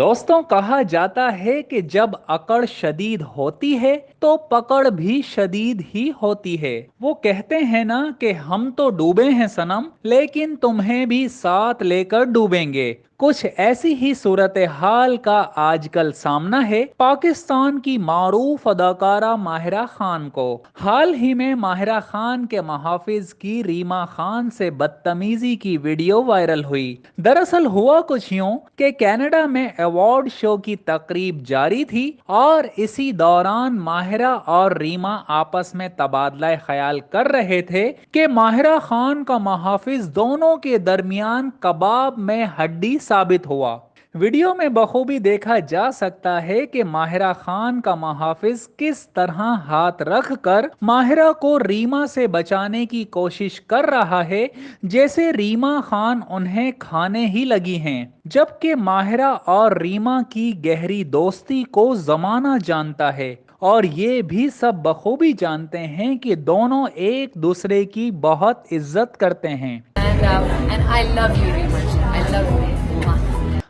दोस्तों, कहा जाता है कि जब अकड़ शदीद होती है तो पकड़ भी शदीद ही होती है। वो कहते हैं ना कि हम तो डूबे हैं सनम, लेकिन तुम्हें भी साथ लेकर डूबेंगे। कुछ ऐसी ही सूरत हाल का आजकल सामना है पाकिस्तान की मारूफ अदाकारा माहिरा खान को। हाल ही में माहिरा खान के मुहाफिज की रीमा खान से बदतमीजी की वीडियो वायरल हुई। दरअसल हुआ कुछ यूं कि कनाडा में अवार्ड शो की तकरीब जारी थी और इसी दौरान माहिरा और रीमा आपस में तबादला ख्याल कर रहे थे कि माहिरा खान का मुहाफिज दोनों के दरमियान कबाब में हड्डी साबित हुआ। वीडियो में बखूबी देखा जा सकता है कि माहिरा खान का मुहाफिज किस तरह हाथ रख कर माहिरा को रीमा से बचाने की कोशिश कर रहा है, जैसे रीमा खान उन्हें खाने ही लगी हैं। जबकि माहिरा और रीमा की गहरी दोस्ती को जमाना जानता है और ये भी सब बखूबी जानते हैं कि दोनों एक दूसरे की बहुत इज्जत करते हैं। And I love you, Rima. I love you.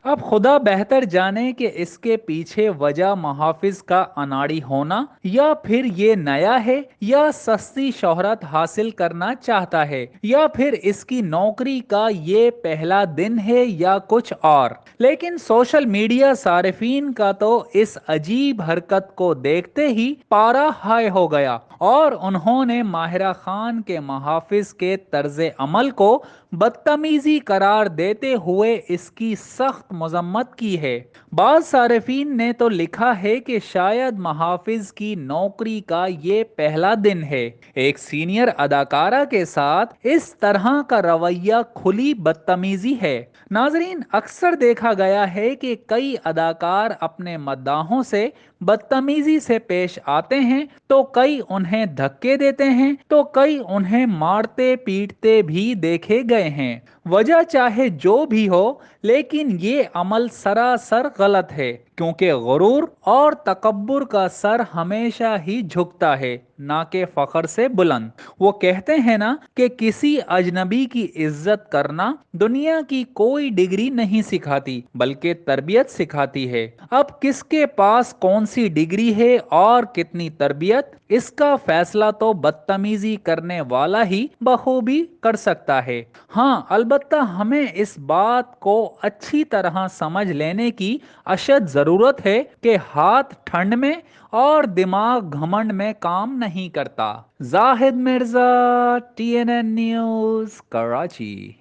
अब खुदा बेहतर जाने कि इसके पीछे वजह मुहाफिज का अनाड़ी होना या फिर ये नया है या सस्ती शोहरत हासिल करना चाहता है या फिर इसकी नौकरी का ये पहला दिन है या कुछ और। लेकिन सोशल मीडिया सारिफीन का तो इस अजीब हरकत को देखते ही पारा हाय हो गया और उन्होंने माहिरा खान के मुहाफिज के तर्ज अमल को बदतमीजी करार देते हुए इसकी सख्त मजम्मत की है। बाज़ सारिफीन ने तो लिखा है कि शायद मुहाफिज की नौकरी का ये पहला दिन है। एक सीनियर अदाकारा के साथ इस तरह का रवैया खुली बदतमीजी है। नाजरीन, अक्सर देखा गया है कि कई अदाकार अपने मद्दाहों से बदतमीजी से पेश आते हैं तो कई उन्हें धक्के देते हैं तो कई उन्हें मारते पीटते भी देखे गए हैं। वजह चाहे जो भी हो, लेकिन ये अमल सरासर गलत है क्योंकि गुरूर और तकब्बुर का सर हमेशा ही झुकता है, ना कि फख्र से बुलंद। वो कहते हैं ना कि किसी अजनबी की इज्जत करना दुनिया की कोई डिग्री नहीं सिखाती बल्कि तरबियत सिखाती है। अब किसके पास कौन सी डिग्री है और कितनी तरबियत, इसका फैसला तो बदतमीजी करने वाला ही बखूबी कर सकता है। हाँ, अलबत्ता हमें इस बात को अच्छी तरह समझ लेने की अशद जरूरत है कि हाथ ठंड में और दिमाग घमंड में काम नहीं करता। Zahid Mirza, TNN news, Karachi.